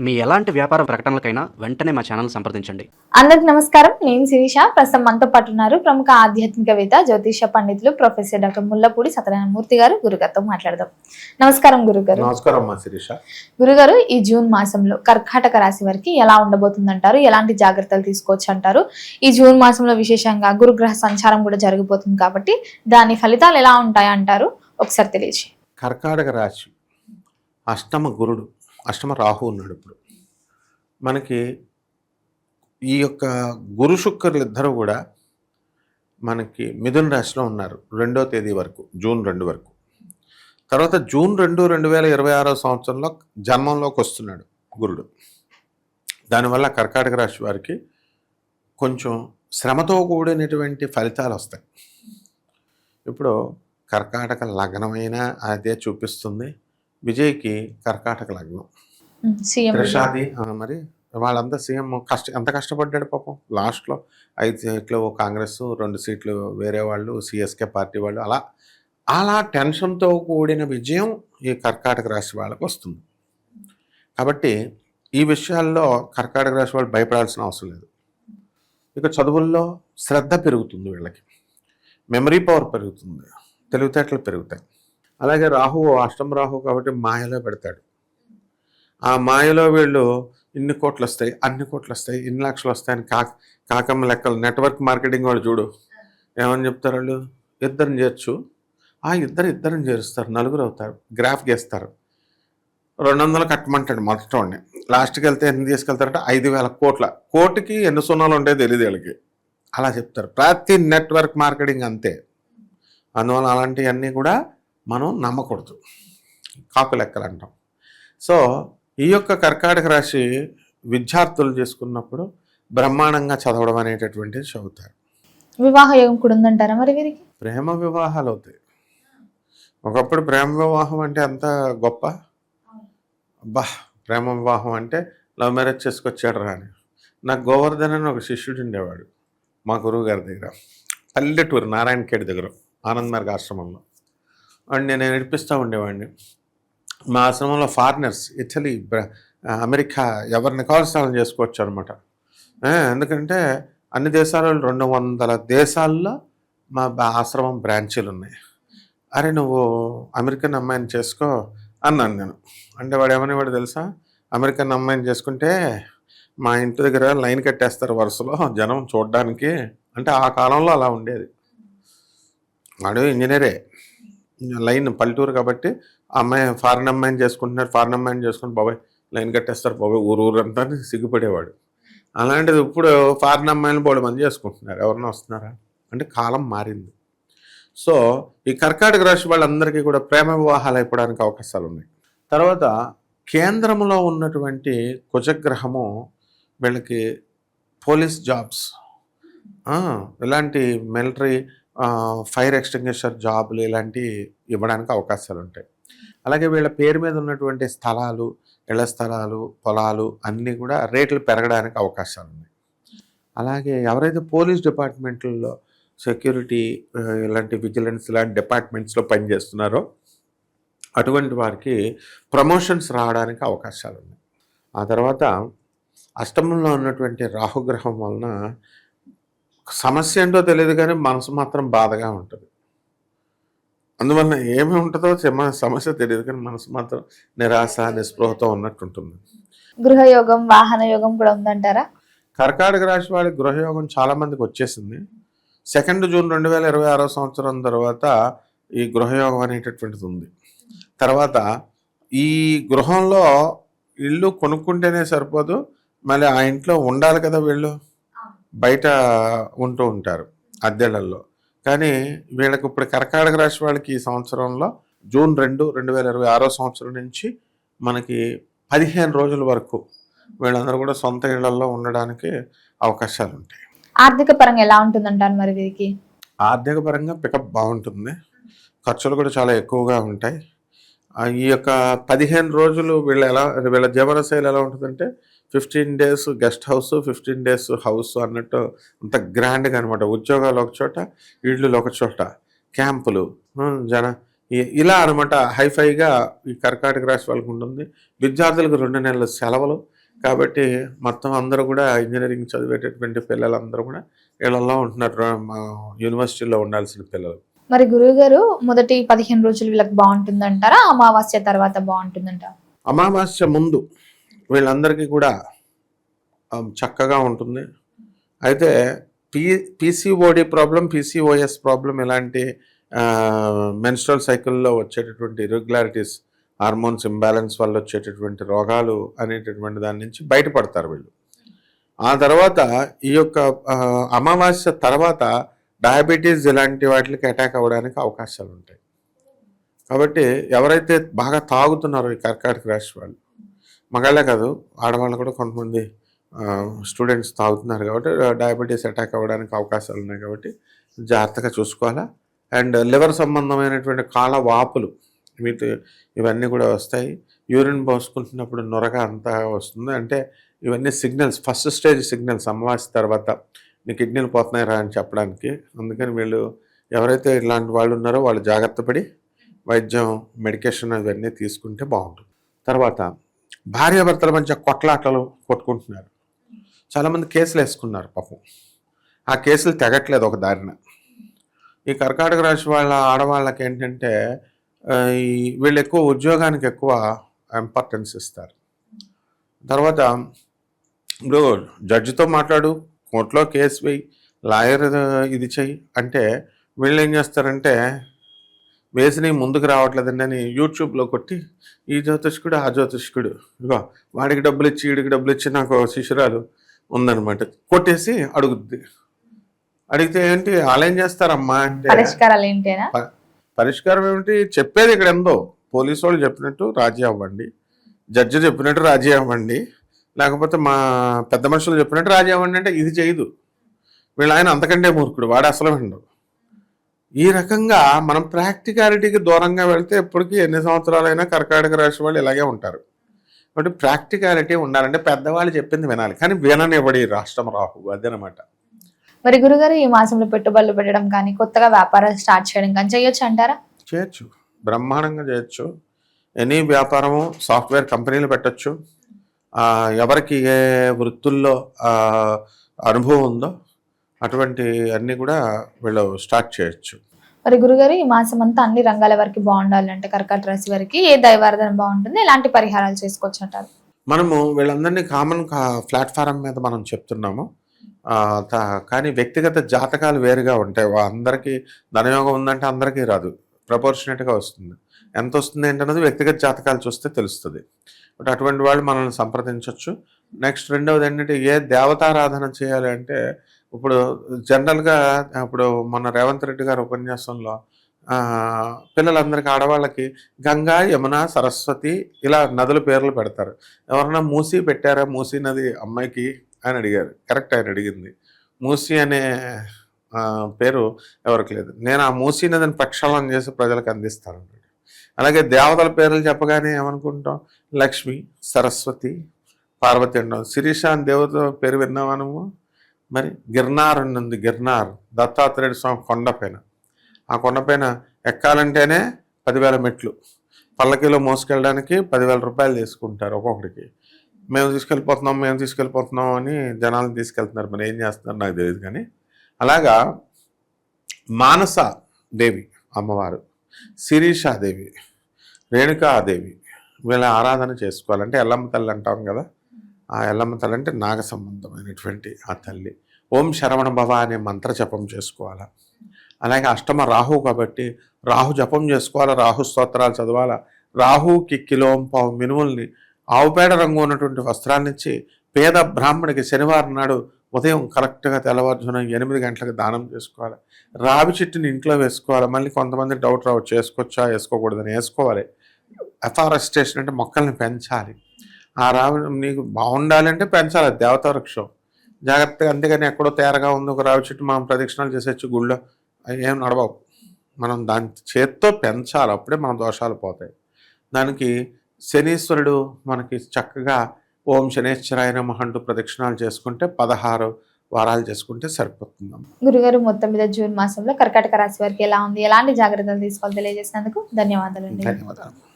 మీ ఎలాంటి వ్యాపార ప్రకటనలకైనా వెంటనే మా ఛానల్ సంప్రదించండి. అందరికి నమస్కారం. నేను శిరీష. ప్రస్తుతం మనతో పాటు ఉన్నారు ప్రముఖ ఆధ్యాత్మికవేత్త, జ్యోతిష పండితులు ప్రొఫెసర్ డాక్టర్ ముల్లపూడి సత్యనారాయణమూర్తి గారు. గురుగారితో మాట్లాడదాం. నమస్కారం గురుగారు. నమస్కారం అమ్మా శిరీష. గురుగారు, ఈ జూన్ మాసంలో కర్కాటక రాశి వారికి ఎలా ఉండబోతుందంటారు? ఎలాంటి జాగ్రత్తలు తీసుకోవచ్చు అంటారు? ఈ జూన్ మాసంలో విశేషంగా గురుగ్రహ సంచారం కూడా జరగబోతుంది కాబట్టి దాని ఫలితాలు ఎలా ఉంటాయంటారు? ఒకసారి తెలియజేయండి. కర్కాటక రాశి అష్టమ గురుడు, అష్టమ రాహు ఉన్నాడు. ఇప్పుడు మనకి ఈ యొక్క గురు శుక్రులు ఇద్దరు కూడా మనకి మిథున రాశిలో ఉన్నారు 2వ తేదీ వరకు, జూన్ 2 వరకు. తర్వాత జూన్ 2, 2026 సంవత్సరంలో జన్మంలోకి వస్తున్నాడు గురుడు. దానివల్ల కర్కాటక రాశి వారికి కొంచెం శ్రమతో కూడినటువంటి ఫలితాలు వస్తాయి. ఇప్పుడు కర్కాటక లగ్నమైనా అదే చూపిస్తుంది. విజయ్కి కర్కాటక లగ్నం, ప్రసాది మరి వాళ్ళంతా సీఎం ఎంత కష్టపడ్డాడు పాపం. లాస్ట్లో 5 సీట్లు కాంగ్రెస్, 2 సీట్లు వేరే వాళ్ళు, సిఎస్కే పార్టీ వాళ్ళు, అలా టెన్షన్తో కూడిన విజయం ఈ కర్కాటక రాశి వాళ్ళకు వస్తుంది. కాబట్టి ఈ విషయాల్లో కర్కాటక రాశి వాళ్ళు భయపడాల్సిన అవసరం లేదు. ఇక చదువుల్లో శ్రద్ధ పెరుగుతుంది, వీళ్ళకి మెమరీ పవర్ పెరుగుతుంది, తెలివితేటలు పెరుగుతాయి. అలాగే రాహువు అష్టమ రాహు కాబట్టి మాయలో పెడతాడు. ఆ మాయలో వీళ్ళు ఇన్ని కోట్లు వస్తాయి, అన్ని కోట్లు వస్తాయి, ఇన్ని లక్షలు వస్తాయని కాకమ్మ లెక్కలు. నెట్వర్క్ మార్కెటింగ్ వాళ్ళు చూడు ఏమని చెప్తారు, వాళ్ళు ఇద్దరిని చేర్చు, ఆ ఇద్దరిని చేరుస్తారు, 4 అవుతారు, గ్రాఫ్ గీస్తారు. 200 కట్టమంటాడు మొదటి. లాస్ట్కి వెళ్తే ఎన్ని తీసుకెళ్తారంటే 5,000 కోట్ల. కోటికి ఎన్ని సున్నాలు ఉంటాయో తెలియదు వీళ్ళకి. అలా చెప్తారు. ప్రతి నెట్వర్క్ మార్కెటింగ్ అంతే. అందువల్ల అలాంటివన్నీ కూడా మనం నమ్మకూడదు, కాకు లెక్కలు అంటాం. సో ఈ యొక్క కర్కాటక రాశి విద్యార్థులు చేసుకున్నప్పుడు బ్రహ్మాండంగా చదవడం అనేటటువంటిది చదువుతారు. వివాహ యోగం కూడా ఉందంటారా మరి వీరికి? ప్రేమ వివాహాలు అవుతాయి. ఒకప్పుడు ప్రేమ వివాహం అంటే అంత గొప్ప. అబ్బా, ప్రేమ వివాహం అంటే లవ్ మ్యారేజ్ చేసుకొచ్చాడు రాని. నాకు గోవర్ధన్ అని ఒక శిష్యుడు ఉండేవాడు మా గురువు గారి దగ్గర, పల్లెటూరు నారాయణఖేడ్ దగ్గర ఆనంద్ మార్గ ఆశ్రమంలో. అండ్ నేను నడిపిస్తూ ఉండేవాడిని. మా ఆశ్రమంలో ఫారినర్స్, ఇటలీ, అమెరికా ఎవరిని కావాల్సిన వాళ్ళని చేసుకోవచ్చు అనమాట. ఎందుకంటే అన్ని దేశాలలో 200 దేశాల్లో మా ఆశ్రమం బ్రాంచీలు ఉన్నాయి. అరే నువ్వు అమెరికన్ అమ్మాయిని చేసుకో అన్నాను నేను. అంటే వాడు ఏమనేవాడు తెలుసా, అమెరికన్ అమ్మాయిని చేసుకుంటే మా ఇంటి దగ్గర లైన్ కట్టేస్తారు వరుసలో జనం చూడడానికి. అంటే ఆ కాలంలో అలా ఉండేది. వాడు ఇంజనీరే, లైన్ పల్లెటూరు కాబట్టి అమ్మాయి ఫారిన్ అమ్మాయిని చేసుకుంటున్నారు, ఫారిన్ అమ్మాయిని చేసుకుని బాబాయ్ లైన్ కట్టేస్తారు బాబాయ్ ఊరంతా సిగ్గుపడేవాడు. అలాంటిది ఇప్పుడు ఫారిన్ అమ్మాయిని బోడు మంది చేసుకుంటున్నారు. ఎవరన్నా వస్తున్నారా అంటే కాలం మారింది. సో ఈ కర్కాటక రాశి వాళ్ళందరికీ కూడా ప్రేమ వివాహాలు అయిపోవడానికి అవకాశాలు ఉన్నాయి. తర్వాత కేంద్రంలో ఉన్నటువంటి కుజగ్రహము వీళ్ళకి పోలీస్ జాబ్స్, ఇలాంటి మిలిటరీ, ఫైర్ ఎక్స్టింగ్విషర్ జాబులు ఇలాంటివి ఇవ్వడానికి అవకాశాలు ఉంటాయి. అలాగే వీళ్ళ పేరు మీద ఉన్నటువంటి స్థలాలు, ఇళ్ల స్థలాలు, పొలాలు అన్నీ కూడా రేట్లు పెరగడానికి అవకాశాలు ఉన్నాయి. అలాగే ఎవరైతే పోలీస్ డిపార్ట్మెంట్లో సెక్యూరిటీ, ఇలాంటి విజిలెన్స్ ఇలాంటి డిపార్ట్మెంట్స్లో పనిచేస్తున్నారో అటువంటి వారికి ప్రమోషన్స్ రావడానికి అవకాశాలు ఉన్నాయి. ఆ తర్వాత అష్టమంలో ఉన్నటువంటి రాహుగ్రహం వలన సమస్య ఏంటో తెలియదు కానీ మనసు మాత్రం బాధగా ఉంటుంది. అందువల్ల ఏమి ఉంటుందో సమస్య తెలియదు కానీ మనసు మాత్రం నిరాశ, నిస్పృహతో ఉన్నట్టు ఉంటుంది. గృహయోగం, వాహన యోగం కూడా ఉందంటారా? కర్కాటక రాశి వాళ్ళకి గృహయోగం చాలా మందికి వచ్చేసింది. 2 జూన్ 2026 సంవత్సరం తర్వాత ఈ గృహయోగం అనేటటువంటిది ఉంది. తర్వాత ఈ గృహంలో ఇల్లు కొనుక్కుంటేనే సరిపోదు, మళ్ళీ ఆ ఇంట్లో ఉండాలి కదా. వీళ్ళు బయట ఉంటూ ఉంటారు అద్దెళ్లలో. కానీ వీళ్ళకి ఇప్పుడు కర్కాటక రాశి వాళ్ళకి ఈ సంవత్సరంలో జూన్ 2, 2026 సంవత్సరం నుంచి మనకి 15 రోజుల వరకు వీళ్ళందరూ కూడా సొంత ఇళ్లలో ఉండడానికి అవకాశాలు ఉంటాయి. ఆర్థిక పరంగా ఎలా ఉంటుందంటారు మరి వీరికి? ఆర్థిక పరంగా పికప్ బాగుంటుంది, ఖర్చులు కూడా చాలా ఎక్కువగా ఉంటాయి. ఈ యొక్క 15 రోజులు వీళ్ళ జీవనశైలి ఎలా ఉంటుందంటే 15 days guest house, 15 days house అన్నట్టు అంత గ్రాండ్గా అనమాట. ఉద్యోగాలు ఒక చోట, ఇళ్ళు ఒక చోట, క్యాంపులు, ఇలా అనమాట హైఫైగా ఈ కర్కాటక రాశి వాళ్ళకు ఉంటుంది. విద్యార్థులకు 2 నెలల సెలవులు కాబట్టి మొత్తం అందరూ కూడా ఇంజనీరింగ్ చదివేటటువంటి పిల్లలందరూ కూడా ఇళ్లలో ఉంటున్నారు, మా యూనివర్సిటీలో ఉండాల్సిన పిల్లలు. మరి గురువుగారు మొదటి 15 రోజులు వీళ్ళకి బాగుంటుందంటారా, అమావాస్య తర్వాత బాగుంటుందంటారా? అమావాస్య ముందు వీళ్ళందరికీ కూడా చక్కగా ఉంటుంది. అయితే పీసీఓడి ప్రాబ్లం, పీసీఓఎస్ ప్రాబ్లం, ఇలాంటి మెన్స్ట్రల్ సైకిల్లో వచ్చేటటువంటి ఇర్రెగ్యులారిటీస్, హార్మోన్స్ ఇంబ్యాలెన్స్ వల్ల వచ్చేటటువంటి రోగాలు అనేటటువంటి దాని నుంచి బయటపడతారు వీళ్ళు. ఆ తర్వాత ఈ యొక్క అమావాస్య తర్వాత డయాబెటీస్ ఇలాంటి వాటికి అటాక్ అవ్వడానికి అవకాశాలు ఉంటాయి. కాబట్టి ఎవరైతే బాగా తాగుతున్నారో ఈ కర్కాటక రాశి వాళ్ళు, మగాళ్ళే కాదు ఆడవాళ్ళు కూడా కొంతమంది స్టూడెంట్స్ తాగుతున్నారు కాబట్టి డయాబెటీస్ అటాక్ అవ్వడానికి అవకాశాలు ఉన్నాయి. కాబట్టి జాగ్రత్తగా చూసుకోవాలా. అండ్ లివర్ సంబంధమైనటువంటి కాళ్ళ వాపులు ఇవన్నీ కూడా వస్తాయి. యూరిన్ పోసుకుంటున్నప్పుడు నొరగ అంతా వస్తుంది. అంటే ఇవన్నీ సిగ్నల్స్, ఫస్ట్ స్టేజ్ సిగ్నల్స్ అమావాస్య తర్వాత నీ కిడ్నీలు పోతున్నాయిరా అని చెప్పడానికి. అందుకని వీళ్ళు ఎవరైతే ఇలాంటి వాళ్ళు ఉన్నారో వాళ్ళు జాగ్రత్త పడి వైద్యం, మెడికేషన్ అవన్నీ తీసుకుంటే బాగుంటుంది. తర్వాత భార్యాభర్తల మధ్య కొట్లాటలు కొట్టుకుంటున్నారు. చాలామంది కేసులు వేసుకున్నారు పాపం. ఆ కేసులు తెగట్లేదు ఒక దారిన. ఈ కర్కాటక రాశి వాళ్ళ ఆడవాళ్ళకి ఏంటంటే వీళ్ళు ఎక్కువ ఉద్యోగానికి ఎక్కువ ఇంపార్టెన్స్ ఇస్తారు. తర్వాత ఇప్పుడు జడ్జితో మాట్లాడు, కోర్టులో కేసు వేయి, లాయర్ ఇది చెయ్యి అంటే వీళ్ళు ఏం చేస్తారంటే వేసి ముందుకు రావట్లేదండి అని యూట్యూబ్లో కొట్టి ఈ జ్యోతిష్కుడు ఆ జ్యోతిష్కుడు, ఇగో వాడికి డబ్బులు ఇచ్చి వీడికి డబ్బులు ఇచ్చి నాకు శిష్యురాలు ఉందన్నమాట, కొట్టేసి అడుగుద్ది. అడిగితే ఏంటి వాళ్ళు ఏం చేస్తారమ్మా అంటే పరిష్కారాలు ఏంటేనా? పరిష్కారం ఏమిటి చెప్పేది ఇక్కడ ఎందో, పోలీసు వాళ్ళు చెప్పినట్టు రాజీ అవ్వండి, జడ్జి చెప్పినట్టు రాజీ అవ్వండి, లేకపోతే మా పెద్ద మనుషులు చెప్పినట్టు రాజీ అవ్వండి అంటే ఇది చేయదు. వీళ్ళు ఆయన అంతకంటే మూర్ఖుడు, వాడు అసలు విండవు. ఈ రకంగా మనం ప్రాక్టికాలిటీకి దూరంగా వెళ్తే ఎప్పటికీ ఎన్ని సంవత్సరాలైనా కర్కాటక రాశి వాళ్ళు ఇలాగే ఉంటారు. కాబట్టి ప్రాక్టికాలిటీ ఉండాలంటే పెద్దవాళ్ళు చెప్పింది వినాలి, కానీ విననివ్వడి రాష్ట్రం రాహు, అదనమాట. మరి గురుగారు ఈ మాసంలో పెట్టుబడులు పెట్టడం కానీ కొత్తగా వ్యాపారాలు స్టార్ట్ చేయడం కానీ చేయొచ్చు అంటారా? చేయొచ్చు, బ్రహ్మాండంగా చేయొచ్చు. ఎనీ వ్యాపారము, సాఫ్ట్వేర్ కంపెనీలు పెట్టచ్చు. ఎవరికి ఏ వృత్తుల్లో అనుభవం ఉందో అటువంటి అన్నీ కూడా వీళ్ళు స్టార్ట్ చేయొచ్చు. మరి గురుగారు ఈ మాసం అంతా అన్ని రంగాల వరకు బాగుండాలంటే కర్కాటక రాశి వారికి ఏ దైవారాధన బాగుంటుంది, ఎలాంటి పరిహారాలు చేసుకోవచ్చు అంటారు? మనము వీళ్ళందరినీ కామన్ ప్లాట్ఫారం మీద మనం చెప్తున్నాము, కానీ వ్యక్తిగత జాతకాలు వేరుగా ఉంటాయి. అందరికీ ధనయోగం ఉందంటే అందరికీ రాదు, ప్రపోర్షనేట్గా వస్తుంది. ఎంత వస్తుంది ఏంటన్నది వ్యక్తిగత జాతకాలు చూస్తే తెలుస్తుంది. బట్ అటువంటి వాళ్ళు మనల్ని సంప్రదించవచ్చు. నెక్స్ట్ రెండవది ఏంటంటే ఏ దేవతారాధన చేయాలి అంటే, ఇప్పుడు జనరల్గా ఇప్పుడు మొన్న రేవంత్ రెడ్డి గారి ఉపన్యాసంలో పిల్లలందరికీ ఆడవాళ్ళకి గంగా, యమున, సరస్వతి ఇలా నదుల పేర్లు పెడతారు. ఎవరన్నా మూసీ పెట్టారా, మూసీ నది అమ్మాయికి అని అడిగారు. కరెక్ట్, ఆయన అడిగింది. మూసీ అనే పేరు ఎవరికి లేదు. నేను ఆ మూసీ నదిని ప్రక్షాళన చేసి ప్రజలకు అందిస్తాను. అలాగే దేవతల పేర్లు చెప్పగానే ఏమనుకుంటాం, లక్ష్మి, సరస్వతి, పార్వతి అంటాం. శిరీష అని దేవత పేరు విన్నావా నువ్వు? మరి గిర్నార్ అని ఉంది, గిర్నార్ దత్తాత్రేయుడు స్వామి కొండపైన. ఆ కొండపైన ఎక్కాలంటేనే 10,000 మెట్లు, పల్లకిలో మోసుకెళ్ళడానికి 10,000 రూపాయలు తీసుకుంటారు ఒక్కొక్కడికి. మేము తీసుకెళ్ళిపోతున్నాం అని జనాలను తీసుకెళ్తున్నారు. మరి ఏం చేస్తున్నారు నాకు తెలియదు. కానీ అలాగా మానస దేవి అమ్మవారు, శిరీషాదేవి, రేణుకాదేవి వీళ్ళ ఆరాధన చేసుకోవాలంటే ఎల్లమ్మ తల్లి అంటాం కదా, ఆ ఎల్లమ్మ తల్లి అంటే నాగ సంబంధమైనటువంటి ఆ తల్లి. ఓం శరవణ భవ అనే మంత్ర జపం చేసుకోవాలా. అలాగే అష్టమ రాహు కాబట్టి రాహు జపం చేసుకోవాలా, రాహు స్తోత్రాలు చదవాలా. రాహుకి కిలోంపావు మినుముల్ని ఆవుపేడ రంగు ఉన్నటువంటి వస్త్రాన్నిచ్చి పేద బ్రాహ్మడికి శనివారం నాడు ఉదయం కరెక్ట్గా తెల్లవారుజామున 8 గంటలకు దానం చేసుకోవాలి. రావి చెట్టుని ఇంట్లో వేసుకోవాలి. మళ్ళీ కొంతమంది డౌట్ రావచ్చు, వేసుకోవచ్చా వేసుకోకూడదని. వేసుకోవాలి. ఎఫారెస్టేషన్ అంటే మొక్కల్ని పెంచాలి. ఆ రావి నీకు బాగుండాలి అంటే పెంచాలి, దేవతా వృక్షం జాగ్రత్తగా. అంతేగాని ఎక్కడో తేరగా ఉంది ఒక రావి చెట్టు మనం ప్రదక్షిణాలు చేసేచ్చు గుళ్ళో, అవి ఏం నడవవు. మనం దాని చేత్తో పెంచాలి, అప్పుడే మన దోషాలు పోతాయి. దానికి శనీశ్వరుడు మనకి చక్కగా ఓం శనేశ్వరాయ నమః అంటూ ప్రదక్షిణాలు చేసుకుంటే 16 వారాలు చేసుకుంటే సరిపోతుందమ్మా. గురుగారు, మొత్తం మీద జూన్ మాసంలో కర్కాటక రాశి వారికి ఎలా ఉంది, ఎలాంటి జాగ్రత్తలు తీసుకోవాలి తెలియజేసినందుకు ధన్యవాదాలండి. ధన్యవాదాలు.